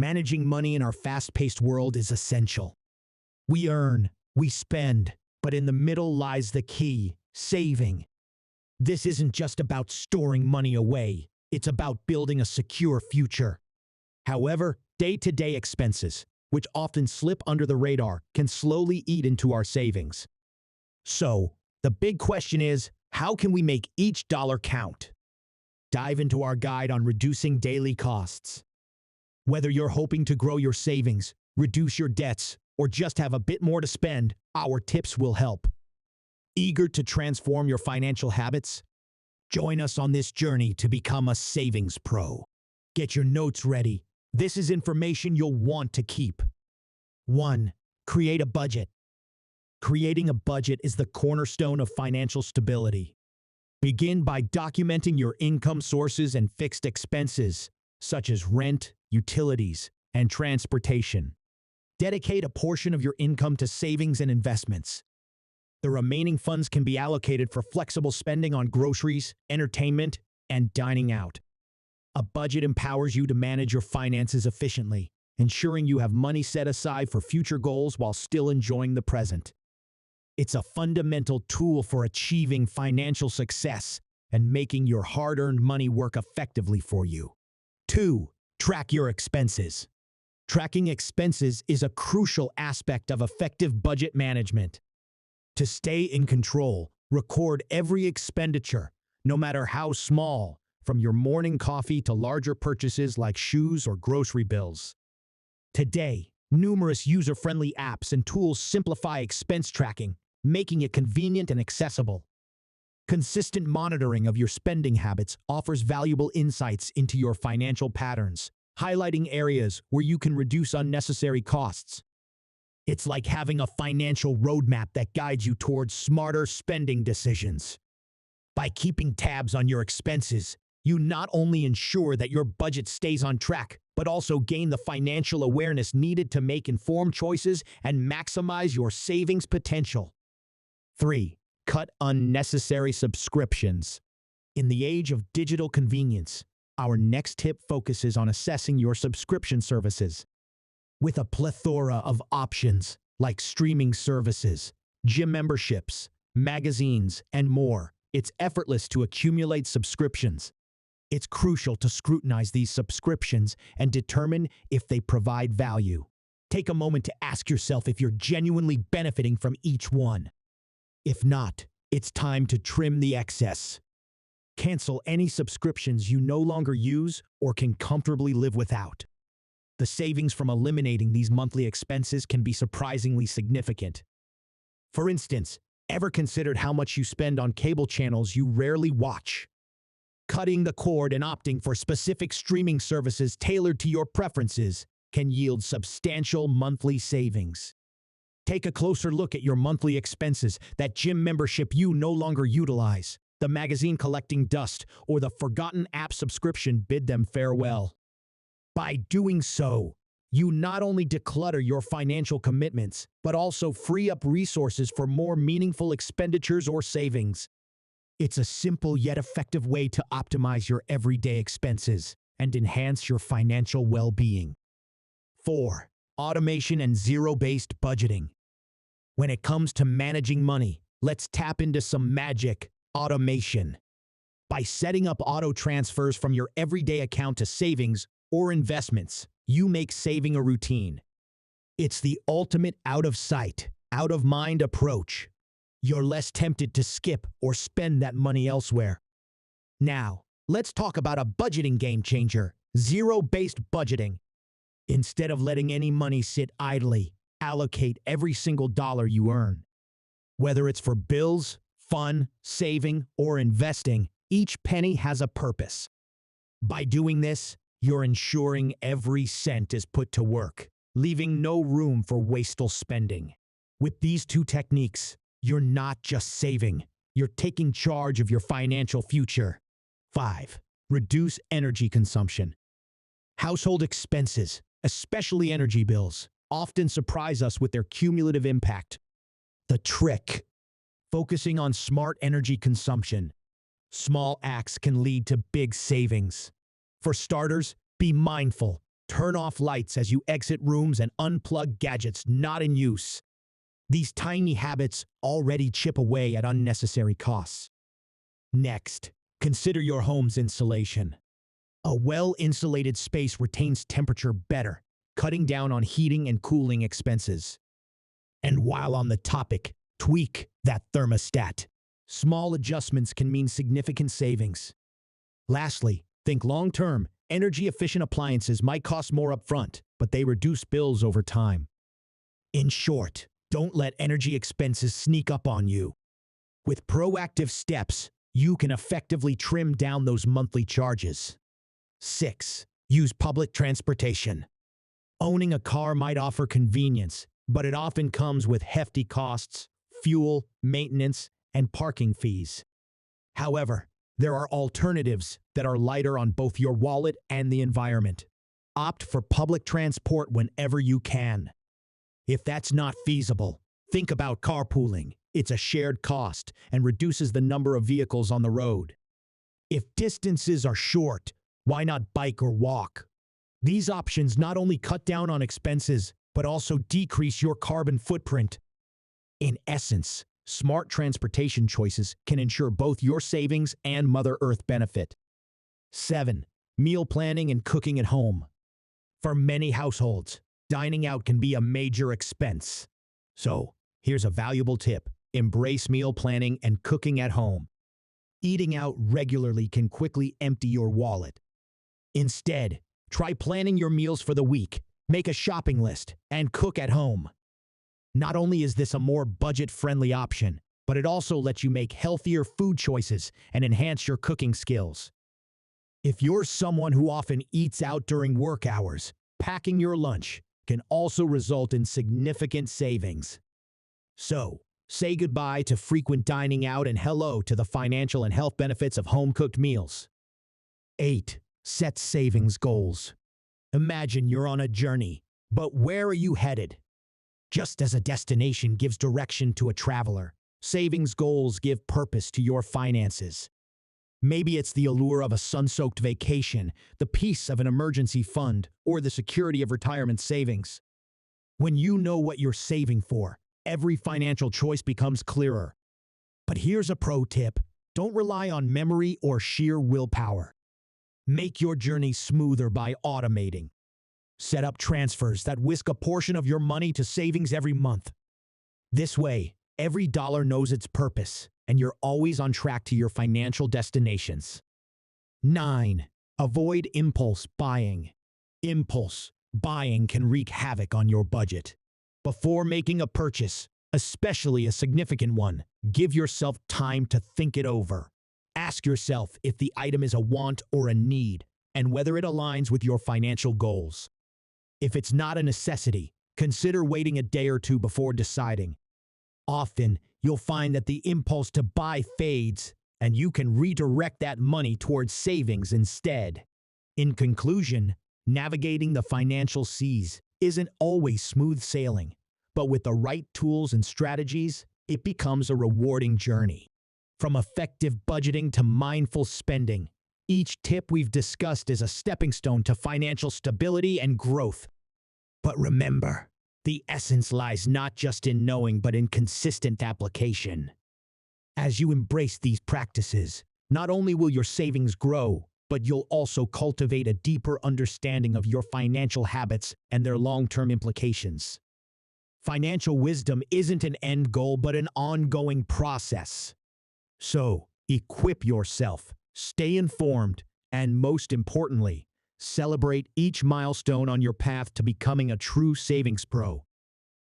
Managing money in our fast-paced world is essential. We earn, we spend, but in the middle lies the key: saving. This isn't just about storing money away, it's about building a secure future. However, day-to-day expenses, which often slip under the radar, can slowly eat into our savings. So, the big question is, how can we make each dollar count? Dive into our guide on reducing daily costs. Whether you're hoping to grow your savings, reduce your debts, or just have a bit more to spend, our tips will help. Eager to transform your financial habits? Join us on this journey to become a savings pro. Get your notes ready. This is information you'll want to keep. 1. Create a budget. Creating a budget is the cornerstone of financial stability. Begin by documenting your income sources and fixed expenses, such as rent, utilities, and transportation. Dedicate a portion of your income to savings and investments. The remaining funds can be allocated for flexible spending on groceries, entertainment, and dining out. A budget empowers you to manage your finances efficiently, ensuring you have money set aside for future goals while still enjoying the present. It's a fundamental tool for achieving financial success and making your hard-earned money work effectively for you. 2. Track your expenses. Tracking expenses is a crucial aspect of effective budget management. To stay in control, record every expenditure, no matter how small, from your morning coffee to larger purchases like shoes or grocery bills. Today, numerous user-friendly apps and tools simplify expense tracking, making it convenient and accessible. Consistent monitoring of your spending habits offers valuable insights into your financial patterns, highlighting areas where you can reduce unnecessary costs. It's like having a financial roadmap that guides you towards smarter spending decisions. By keeping tabs on your expenses, you not only ensure that your budget stays on track, but also gain the financial awareness needed to make informed choices and maximize your savings potential. 3. Cut unnecessary subscriptions. In the age of digital convenience, our next tip focuses on assessing your subscription services. With a plethora of options like streaming services, gym memberships, magazines, and more, it's effortless to accumulate subscriptions. It's crucial to scrutinize these subscriptions and determine if they provide value. Take a moment to ask yourself if you're genuinely benefiting from each one. If not, it's time to trim the excess. Cancel any subscriptions you no longer use or can comfortably live without. The savings from eliminating these monthly expenses can be surprisingly significant. For instance, ever considered how much you spend on cable channels you rarely watch? Cutting the cord and opting for specific streaming services tailored to your preferences can yield substantial monthly savings. Take a closer look at your monthly expenses, that gym membership you no longer utilize, the magazine collecting dust, or the forgotten app subscription. Bid them farewell. By doing so, you not only declutter your financial commitments, but also free up resources for more meaningful expenditures or savings. It's a simple yet effective way to optimize your everyday expenses and enhance your financial well-being. 4. Automation and zero-based budgeting. When it comes to managing money, let's tap into some magic: automation. By setting up auto transfers from your everyday account to savings or investments, you make saving a routine. It's the ultimate out-of-sight, out-of-mind approach. You're less tempted to skip or spend that money elsewhere. Now, let's talk about a budgeting game changer: zero-based budgeting. Instead of letting any money sit idly, allocate every single dollar you earn. Whether it's for bills, fun, saving, or investing, each penny has a purpose. By doing this, you're ensuring every cent is put to work, leaving no room for wasteful spending. With these two techniques, you're not just saving, you're taking charge of your financial future. 5. Reduce energy consumption. Household expenses, especially energy bills, often surprise us with their cumulative impact. The trick: focusing on smart energy consumption. Small acts can lead to big savings. For starters, be mindful. Turn off lights as you exit rooms and unplug gadgets not in use. These tiny habits already chip away at unnecessary costs. Next, consider your home's insulation. A well-insulated space retains temperature better, cutting down on heating and cooling expenses. And while on the topic, tweak that thermostat. Small adjustments can mean significant savings. Lastly, think long-term. Energy-efficient appliances might cost more upfront, but they reduce bills over time. In short, don't let energy expenses sneak up on you. With proactive steps, you can effectively trim down those monthly charges. 6. Use public transportation. Owning a car might offer convenience, but it often comes with hefty costs, fuel, maintenance, and parking fees. However, there are alternatives that are lighter on both your wallet and the environment. Opt for public transport whenever you can. If that's not feasible, think about carpooling. It's a shared cost and reduces the number of vehicles on the road. If distances are short, why not bike or walk? These options not only cut down on expenses, but also decrease your carbon footprint. In essence, smart transportation choices can ensure both your savings and Mother Earth benefit. 7. Meal planning and cooking at home. For many households, dining out can be a major expense. So, here's a valuable tip. Embrace meal planning and cooking at home. Eating out regularly can quickly empty your wallet. Instead, try planning your meals for the week, make a shopping list, and cook at home. Not only is this a more budget-friendly option, but it also lets you make healthier food choices and enhance your cooking skills. If you're someone who often eats out during work hours, packing your lunch can also result in significant savings. So, say goodbye to frequent dining out and hello to the financial and health benefits of home-cooked meals. 8. Set savings goals. Imagine you're on a journey, but where are you headed? Just as a destination gives direction to a traveler, savings goals give purpose to your finances. Maybe it's the allure of a sun-soaked vacation, the peace of an emergency fund, or the security of retirement savings. When you know what you're saving for, every financial choice becomes clearer. But here's a pro tip. Don't rely on memory or sheer willpower. Make your journey smoother by automating. Set up transfers that whisk a portion of your money to savings every month. This way, every dollar knows its purpose, and you're always on track to your financial destinations. 9. Avoid impulse buying. Impulse buying can wreak havoc on your budget. Before making a purchase, especially a significant one, give yourself time to think it over. Ask yourself if the item is a want or a need, and whether it aligns with your financial goals. If it's not a necessity, consider waiting a day or two before deciding. Often, you'll find that the impulse to buy fades, and you can redirect that money towards savings instead. In conclusion, navigating the financial seas isn't always smooth sailing, but with the right tools and strategies, it becomes a rewarding journey. From effective budgeting to mindful spending, each tip we've discussed is a stepping stone to financial stability and growth. But remember, the essence lies not just in knowing but in consistent application. As you embrace these practices, not only will your savings grow, but you'll also cultivate a deeper understanding of your financial habits and their long-term implications. Financial wisdom isn't an end goal but an ongoing process. So, equip yourself, stay informed, and most importantly, celebrate each milestone on your path to becoming a true savings pro.